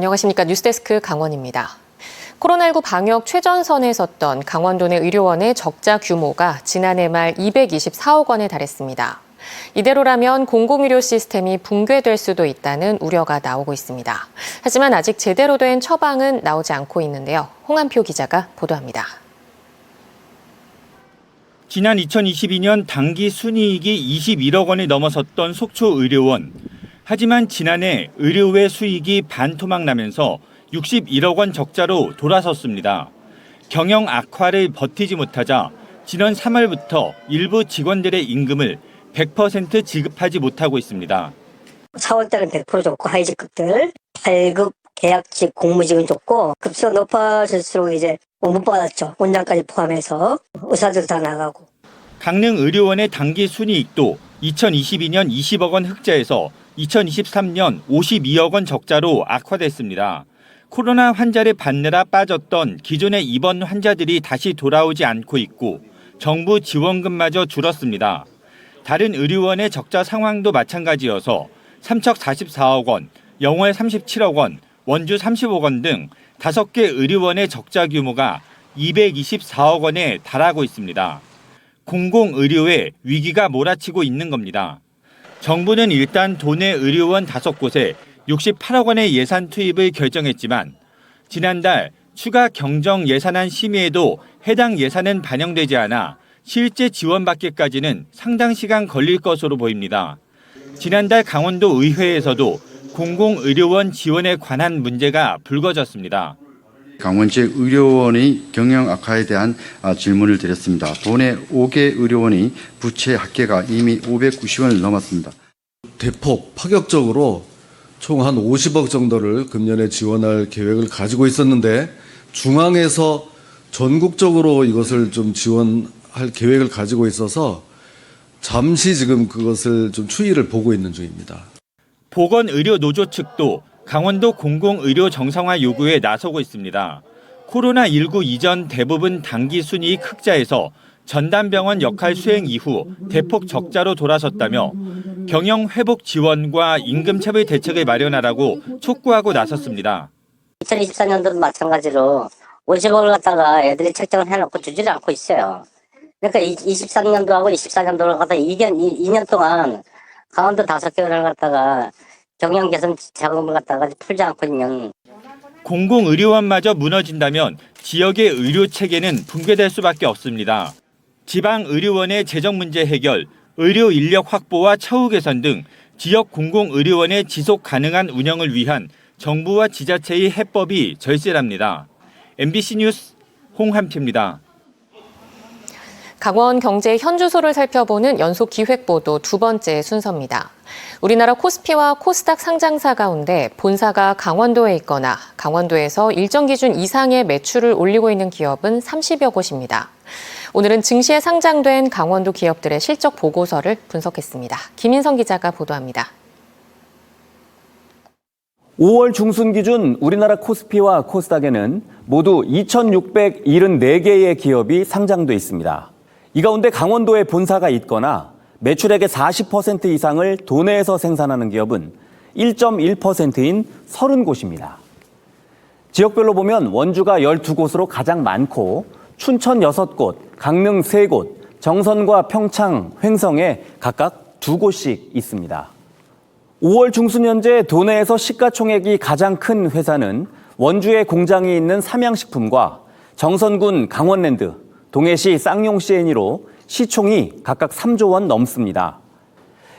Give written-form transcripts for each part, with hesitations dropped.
안녕하십니까. 뉴스데스크 강원입니다. 코로나19 방역 최전선에 섰던 강원도 내 의료원의 적자 규모가 지난해 말 224억 원에 달했습니다. 이대로라면 공공의료 시스템이 붕괴될 수도 있다는 우려가 나오고 있습니다. 하지만 아직 제대로 된 처방은 나오지 않고 있는데요. 홍한표 기자가 보도합니다. 지난 2022년 당기 순이익이 21억 원이 넘어섰던 속초의료원. 하지만 지난해 의료외 수익이 반토막 나면서 61억 원 적자로 돌아섰습니다. 경영 악화를 버티지 못하자 지난 3월부터 일부 직원들의 임금을 100% 지급하지 못하고 있습니다. 4월 달은 100% 줬고 하이직급들, 8급 계약직 공무직은 줬고 급수가 높아질수록 이제 못 받았죠. 원장까지 포함해서 의사들 다 나가고. 강릉의료원의 당기 순이익도 2022년 20억 원 흑자에서 2023년 52억 원 적자로 악화됐습니다. 코로나 환자를 받느라 빠졌던 기존의 입원 환자들이 다시 돌아오지 않고 있고 정부 지원금마저 줄었습니다. 다른 의료원의 적자 상황도 마찬가지여서 삼척 44억 원, 영월 37억 원, 원주 30억 원 등 5개 의료원의 적자 규모가 224억 원에 달하고 있습니다. 공공의료에 위기가 몰아치고 있는 겁니다. 정부는 일단 도내 의료원 5곳에 68억 원의 예산 투입을 결정했지만 지난달 추가 경정 예산안 심의에도 해당 예산은 반영되지 않아 실제 지원받기까지는 상당 시간 걸릴 것으로 보입니다. 지난달 강원도 의회에서도 공공의료원 지원에 관한 문제가 불거졌습니다. 강원 지역 의료원의 경영 악화에 대한 질문을 드렸습니다. 도내 5개 의료원의 부채 합계가 이미 590원을 넘었습니다. 대폭 파격적으로 총 한 50억 정도를 금년에 지원할 계획을 가지고 있었는데 중앙에서 전국적으로 이것을 좀 지원할 계획을 가지고 있어서 잠시 지금 그것을 좀 추이를 보고 있는 중입니다. 보건의료노조 측도 강원도 공공의료 정상화 요구에 나서고 있습니다. 코로나19 이전 대부분 당기 순이익 흑자에서 전담병원 역할 수행 이후 대폭 적자로 돌아섰다며 경영 회복 지원과 임금 체불 대책을 마련하라고 촉구하고 나섰습니다. 2024년도도 마찬가지로 50억을 갖다가 애들이 책정을 해놓고 주지를 않고 있어요. 그러니까 23년도하고 24년도를 갖다가 2년 동안 강원도 5개월을 갖다가 경영 개선 자금을 갖다가 풀지 않고 있는. 공공의료원마저 무너진다면 지역의 의료 체계는 붕괴될 수밖에 없습니다. 지방의료원의 재정 문제 해결, 의료 인력 확보와 처우 개선 등 지역 공공의료원의 지속 가능한 운영을 위한 정부와 지자체의 해법이 절실합니다. MBC 뉴스 홍한표입니다. 강원 경제 현주소를 살펴보는 연속 기획보도 두 번째 순서입니다. 우리나라 코스피와 코스닥 상장사 가운데 본사가 강원도에 있거나 강원도에서 일정 기준 이상의 매출을 올리고 있는 기업은 30여 곳입니다. 오늘은 증시에 상장된 강원도 기업들의 실적 보고서를 분석했습니다. 김인성 기자가 보도합니다. 5월 중순 기준 우리나라 코스피와 코스닥에는 모두 2,674개의 기업이 상장돼 있습니다. 이 가운데 강원도에 본사가 있거나 매출액의 40% 이상을 도내에서 생산하는 기업은 1.1%인 30곳입니다. 지역별로 보면 원주가 12곳으로 가장 많고 춘천 6곳, 강릉 3곳, 정선과 평창, 횡성에 각각 2곳씩 있습니다. 5월 중순 현재 도내에서 시가총액이 가장 큰 회사는 원주에 공장이 있는 삼양식품과 정선군 강원랜드, 동해시 쌍용시 애니로 시총이 각각 3조 원 넘습니다.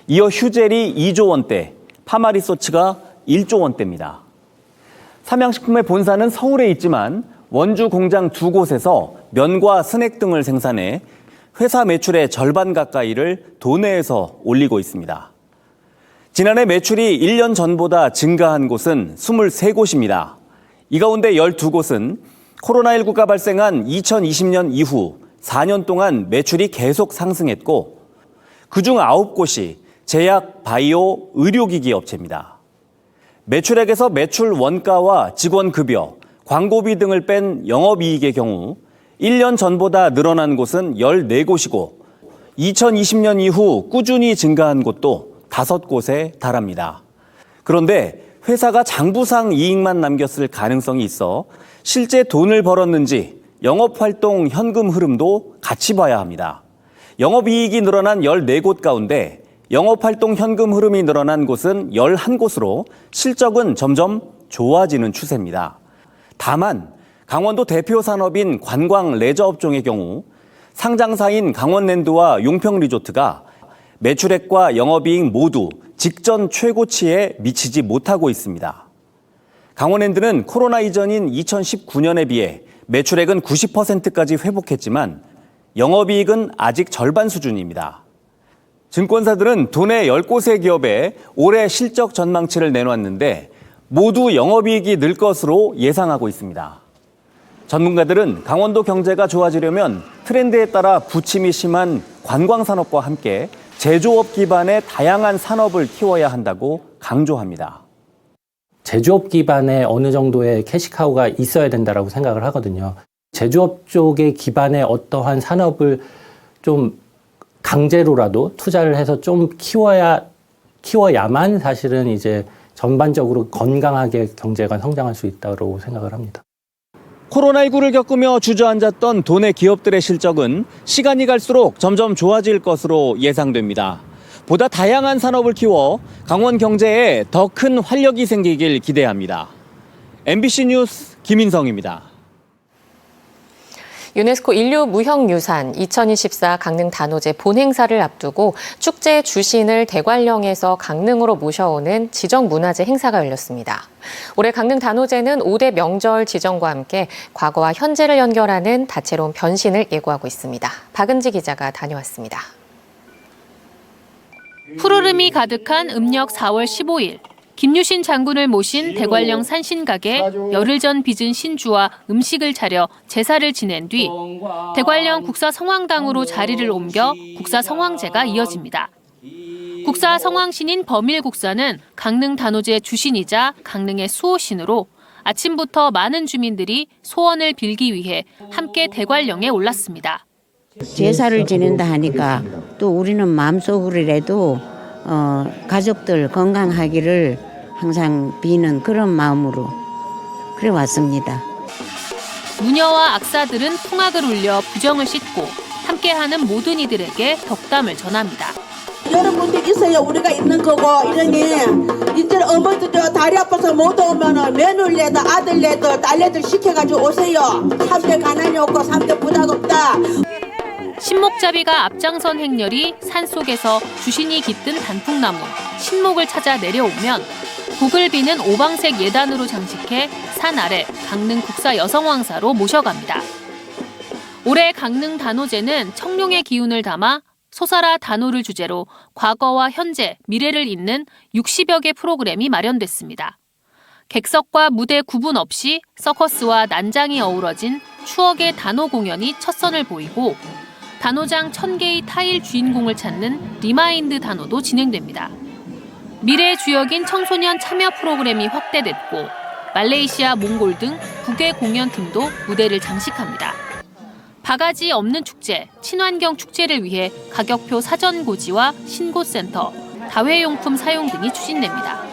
이어 휴젤이 2조 원대, 파마리소츠가 1조 원대입니다. 삼양식품의 본사는 서울에 있지만 원주 공장 2곳에서 면과 스낵 등을 생산해 회사 매출의 절반 가까이를 도내에서 올리고 있습니다. 지난해 매출이 1년 전보다 증가한 곳은 23곳입니다. 이 가운데 12곳은 코로나19가 발생한 2020년 이후 4년 동안 매출이 계속 상승했고 그중 9곳이 제약, 바이오, 의료기기 업체입니다. 매출액에서 매출 원가와 직원급여, 광고비 등을 뺀 영업이익의 경우 1년 전보다 늘어난 곳은 14곳이고 2020년 이후 꾸준히 증가한 곳도 5곳에 달합니다. 그런데 회사가 장부상 이익만 남겼을 가능성이 있어 실제 돈을 벌었는지 영업활동 현금 흐름도 같이 봐야 합니다. 영업이익이 늘어난 14곳 가운데 영업활동 현금 흐름이 늘어난 곳은 11곳으로 실적은 점점 좋아지는 추세입니다. 다만 강원도 대표 산업인 관광 레저 업종의 경우 상장사인 강원랜드와 용평리조트가 매출액과 영업이익 모두 직전 최고치에 미치지 못하고 있습니다. 강원랜드는 코로나 이전인 2019년에 비해 매출액은 90%까지 회복했지만 영업이익은 아직 절반 수준입니다. 증권사들은 도내 10곳의 기업에 올해 실적 전망치를 내놨는데 모두 영업이익이 늘 것으로 예상하고 있습니다. 전문가들은 강원도 경제가 좋아지려면 트렌드에 따라 부침이 심한 관광산업과 함께 제조업 기반의 다양한 산업을 키워야 한다고 강조합니다. 제조업 기반의 어느 정도의 캐시카우가 있어야 된다라고 생각을 하거든요. 제조업 쪽의 기반의 어떠한 산업을 좀 강제로라도 투자를 해서 좀 키워야만 사실은 이제 전반적으로 건강하게 경제가 성장할 수 있다고 생각을 합니다. 코로나19를 겪으며 주저앉았던 도내 기업들의 실적은 시간이 갈수록 점점 좋아질 것으로 예상됩니다. 보다 다양한 산업을 키워 강원 경제에 더 큰 활력이 생기길 기대합니다. MBC 뉴스 김인성입니다. 유네스코 인류무형유산 2024 강릉 단오제 본행사를 앞두고 축제 주신을 대관령에서 강릉으로 모셔오는 지정문화재 행사가 열렸습니다. 올해 강릉 단오제는 5대 명절 지정과 함께 과거와 현재를 연결하는 다채로운 변신을 예고하고 있습니다. 박은지 기자가 다녀왔습니다. 푸르름이 가득한 음력 4월 15일. 김유신 장군을 모신 대관령 산신각에 열흘 전 빚은 신주와 음식을 차려 제사를 지낸 뒤 대관령 국사성황당으로 자리를 옮겨 국사성황제가 이어집니다. 국사성황신인 범일국사는 강릉 단오제 주신이자 강릉의 수호신으로 아침부터 많은 주민들이 소원을 빌기 위해 함께 대관령에 올랐습니다. 제사를 지낸다 하니까 또 우리는 마음속으로라도 가족들 건강하기를 항상 비는 그런 마음으로 그래 왔습니다. 무녀와 악사들은 풍악을 울려 부정을 씻고 함께하는 모든 이들에게 덕담을 전합니다. 여러분들 있어야 우리가 있는 거고 이러니 이제 어머니들 다리 아파서 못 오면 며느리라도 아들라도 딸내들 시켜가지고 오세요. 3대 가난이 없고 3대 부담 없다. 신목잡이가 앞장선 행렬이 산속에서 주신이 깃든 단풍나무, 신목을 찾아 내려오면 복을 비는 오방색 예단으로 장식해 산 아래 강릉 국사 여성왕사로 모셔갑니다. 올해 강릉 단오제는 청룡의 기운을 담아 소사라 단오를 주제로 과거와 현재, 미래를 잇는 60여 개 프로그램이 마련됐습니다. 객석과 무대 구분 없이 서커스와 난장이 어우러진 추억의 단오 공연이 첫 선을 보이고 단오장 1000개의 타일 주인공을 찾는 리마인드 단오도 진행됩니다. 미래의 주역인 청소년 참여 프로그램이 확대됐고 말레이시아, 몽골 등 북의 공연팀도 무대를 장식합니다. 바가지 없는 축제, 친환경 축제를 위해 가격표 사전 고지와 신고센터, 다회용품 사용 등이 추진됩니다.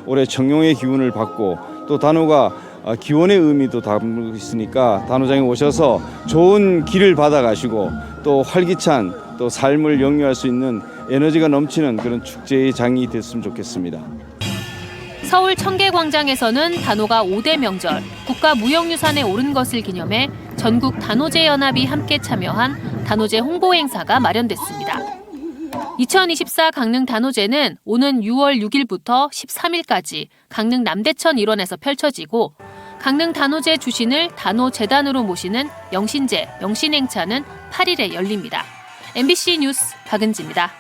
올해 청룡의 기운을 받고 또 단오가 기원의 의미도 담고 있으니까 단오장에 오셔서 좋은 길을 받아가시고 또 활기찬 또 삶을 영유할 수 있는 에너지가 넘치는 그런 축제의 장이 됐으면 좋겠습니다. 서울 청계광장에서는 단오가 5대 명절, 국가무형유산에 오른 것을 기념해 전국 단오제 연합이 함께 참여한 단오제 홍보 행사가 마련됐습니다. 2024 강릉 단오제는 오는 6월 6일부터 13일까지 강릉 남대천 일원에서 펼쳐지고 강릉 단오제 주신을 단오재단으로 모시는 영신제, 영신행차는 8일에 열립니다. MBC 뉴스 박은지입니다.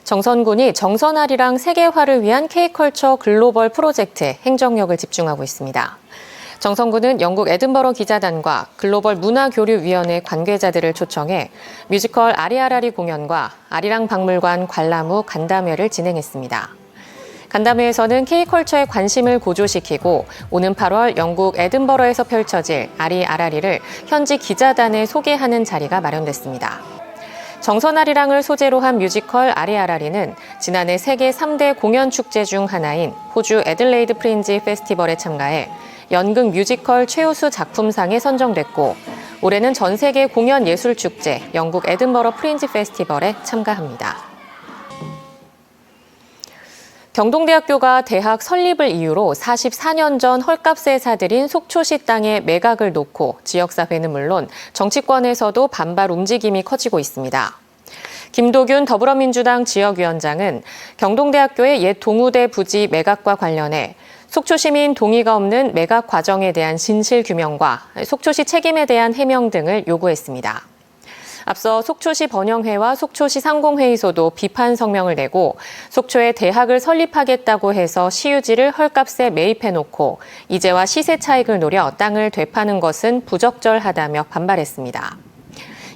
정선군이 정선아리랑 세계화를 위한 K컬처 글로벌 프로젝트에 행정력을 집중하고 있습니다. 정선군은 영국 에든버러 기자단과 글로벌 문화교류위원회 관계자들을 초청해 뮤지컬 아리아라리 공연과 아리랑 박물관 관람 후 간담회를 진행했습니다. 간담회에서는 K컬처에 관심을 고조시키고 오는 8월 영국 에든버러에서 펼쳐질 아리아라리를 현지 기자단에 소개하는 자리가 마련됐습니다. 정선아리랑을 소재로 한 뮤지컬 아리아라리는 지난해 세계 3대 공연 축제 중 하나인 호주 애들레이드 프린지 페스티벌에 참가해 연극 뮤지컬 최우수 작품상에 선정됐고 올해는 전 세계 공연 예술 축제 영국 에든버러 프린지 페스티벌에 참가합니다. 경동대학교가 대학 설립을 이유로 44년 전 헐값에 사들인 속초시 땅에 매각을 놓고 지역사회는 물론 정치권에서도 반발 움직임이 커지고 있습니다. 김도균 더불어민주당 지역위원장은 경동대학교의 옛 동우대 부지 매각과 관련해 속초시민 동의가 없는 매각 과정에 대한 진실 규명과 속초시 책임에 대한 해명 등을 요구했습니다. 앞서 속초시 번영회와 속초시 상공회의소도 비판 성명을 내고 속초에 대학을 설립하겠다고 해서 시유지를 헐값에 매입해놓고 이제와 시세 차익을 노려 땅을 되파는 것은 부적절하다며 반발했습니다.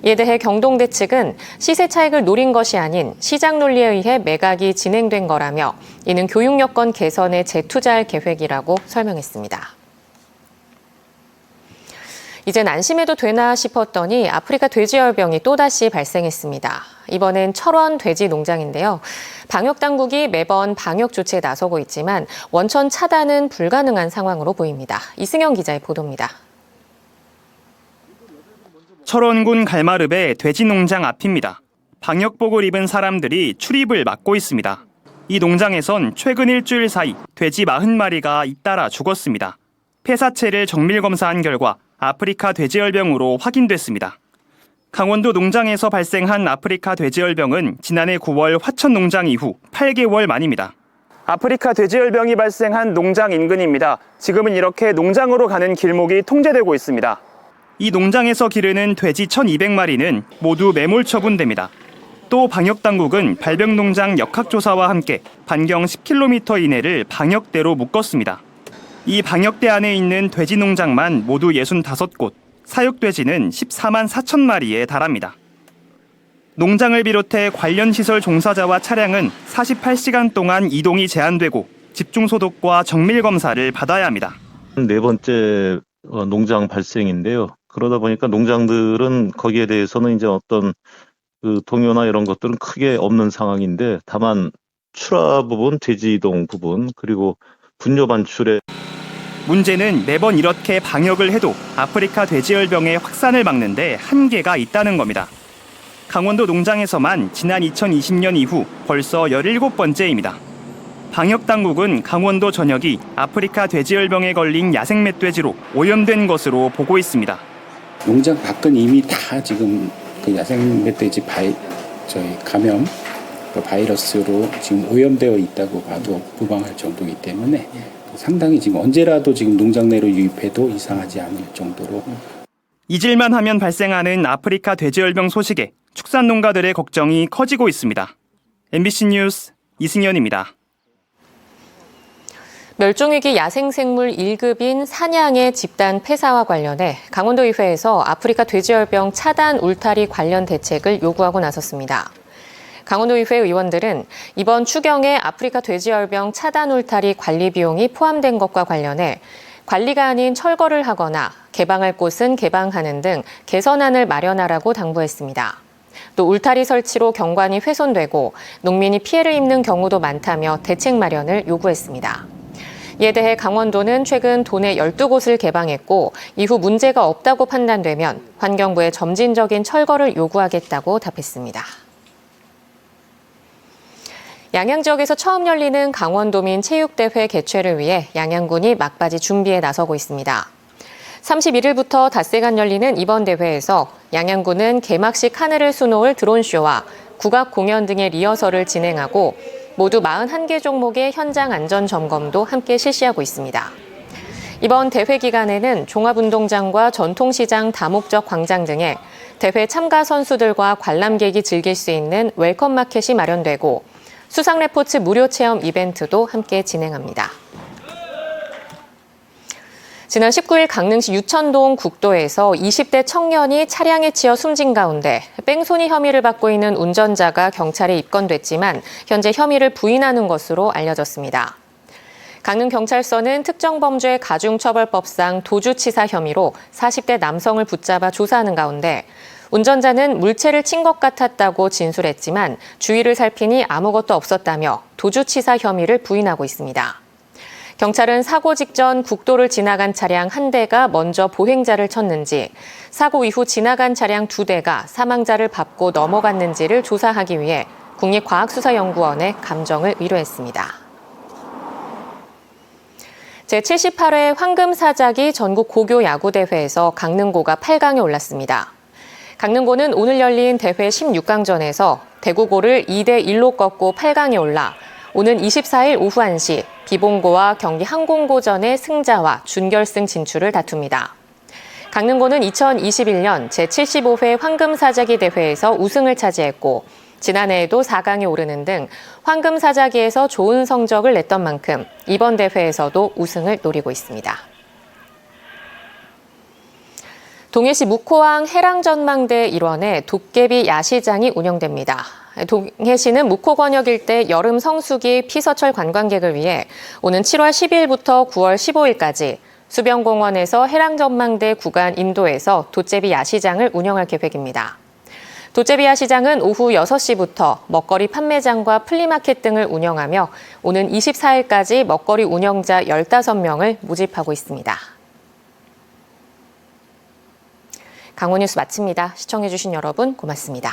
이에 대해 경동대 측은 시세 차익을 노린 것이 아닌 시장 논리에 의해 매각이 진행된 거라며 이는 교육 여건 개선에 재투자할 계획이라고 설명했습니다. 이젠 안심해도 되나 싶었더니 아프리카 돼지열병이 또다시 발생했습니다. 이번엔 철원 돼지 농장인데요. 방역당국이 매번 방역 조치에 나서고 있지만 원천 차단은 불가능한 상황으로 보입니다. 이승영 기자의 보도입니다. 철원군 갈마릅의 돼지 농장 앞입니다. 방역복을 입은 사람들이 출입을 막고 있습니다. 이 농장에선 최근 일주일 사이 돼지 40마리가 잇따라 죽었습니다. 폐사체를 정밀 검사한 결과 아프리카 돼지열병으로 확인됐습니다. 강원도 농장에서 발생한 아프리카 돼지열병은 지난해 9월 화천 농장 이후 8개월 만입니다. 아프리카 돼지열병이 발생한 농장 인근입니다. 지금은 이렇게 농장으로 가는 길목이 통제되고 있습니다. 이 농장에서 기르는 돼지 1,200마리는 모두 매몰 처분됩니다. 또 방역당국은 발병농장 역학조사와 함께 반경 10km 이내를 방역대로 묶었습니다. 이 방역대 안에 있는 돼지 농장만 모두 65곳, 사육돼지는 14만 4천 마리에 달합니다. 농장을 비롯해 관련 시설 종사자와 차량은 48시간 동안 이동이 제한되고 집중소독과 정밀검사를 받아야 합니다. 네 번째 농장 발생인데요. 그러다 보니까 농장들은 거기에 대해서는 이제 어떤 그 동요나 이런 것들은 크게 없는 상황인데 다만 출하 부분, 돼지 이동 부분, 그리고 분뇨 반출에 문제는 매번 이렇게 방역을 해도 아프리카 돼지열병의 확산을 막는데 한계가 있다는 겁니다. 강원도 농장에서만 지난 2020년 이후 벌써 17번째입니다. 방역당국은 강원도 전역이 아프리카 돼지열병에 걸린 야생 멧돼지로 오염된 것으로 보고 있습니다. 농장 밖은 이미 다 지금 그 야생 멧돼지 감염 그 바이러스로 지금 오염되어 있다고 봐도 무방할 정도이기 때문에 상당히 지금 언제라도 지금 농장 내로 유입해도 이상하지 않을 정도로. 잊을만 하면 발생하는 아프리카 돼지열병 소식에 축산농가들의 걱정이 커지고 있습니다. MBC 뉴스 이승현입니다. 멸종위기 야생생물 1급인 사냥의 집단 폐사와 관련해 강원도의회에서 아프리카 돼지열병 차단 울타리 관련 대책을 요구하고 나섰습니다. 강원도의회 의원들은 이번 추경에 아프리카 돼지열병 차단 울타리 관리 비용이 포함된 것과 관련해 관리가 아닌 철거를 하거나 개방할 곳은 개방하는 등 개선안을 마련하라고 당부했습니다. 또 울타리 설치로 경관이 훼손되고 농민이 피해를 입는 경우도 많다며 대책 마련을 요구했습니다. 이에 대해 강원도는 최근 도내 12곳을 개방했고 이후 문제가 없다고 판단되면 환경부에 점진적인 철거를 요구하겠다고 답했습니다. 양양 지역에서 처음 열리는 강원도민 체육대회 개최를 위해 양양군이 막바지 준비에 나서고 있습니다. 31일부터 닷새간 열리는 이번 대회에서 양양군은 개막식 하늘을 수놓을 드론쇼와 국악 공연 등의 리허설을 진행하고 모두 41개 종목의 현장 안전 점검도 함께 실시하고 있습니다. 이번 대회 기간에는 종합운동장과 전통시장 다목적 광장 등에 대회 참가 선수들과 관람객이 즐길 수 있는 웰컴 마켓이 마련되고 수상 레포츠 무료 체험 이벤트도 함께 진행합니다. 지난 19일 강릉시 유천동 국도에서 20대 청년이 차량에 치여 숨진 가운데 뺑소니 혐의를 받고 있는 운전자가 경찰에 입건됐지만 현재 혐의를 부인하는 것으로 알려졌습니다. 강릉경찰서는 특정범죄 가중처벌법상 도주치사 혐의로 40대 남성을 붙잡아 조사하는 가운데 운전자는 물체를 친 것 같았다고 진술했지만 주위를 살피니 아무것도 없었다며 도주치사 혐의를 부인하고 있습니다. 경찰은 사고 직전 국도를 지나간 차량 한 대가 먼저 보행자를 쳤는지, 사고 이후 지나간 차량 2대가 사망자를 밟고 넘어갔는지를 조사하기 위해 국립과학수사연구원에 감정을 의뢰했습니다. 제78회 황금사자기 전국 고교 야구대회에서 강릉고가 8강에 올랐습니다. 강릉고는 오늘 열린 대회 16강전에서 대구고를 2대1로 꺾고 8강에 올라 오는 24일 오후 1시 비봉고와 경기 항공고전의 승자와 준결승 진출을 다툽니다. 강릉고는 2021년 제75회 황금사자기 대회에서 우승을 차지했고 지난해에도 4강에 오르는 등 황금사자기에서 좋은 성적을 냈던 만큼 이번 대회에서도 우승을 노리고 있습니다. 동해시 묵호항 해랑전망대 일원에 도깨비 야시장이 운영됩니다. 동해시는 묵호권역 일대 여름 성수기 피서철 관광객을 위해 오는 7월 10일부터 9월 15일까지 수변공원에서 해랑전망대 구간 인도에서 도깨비 야시장을 운영할 계획입니다. 도깨비 야시장은 오후 6시부터 먹거리 판매장과 플리마켓 등을 운영하며 오는 24일까지 먹거리 운영자 15명을 모집하고 있습니다. 강원뉴스 마칩니다. 시청해주신 여러분 고맙습니다.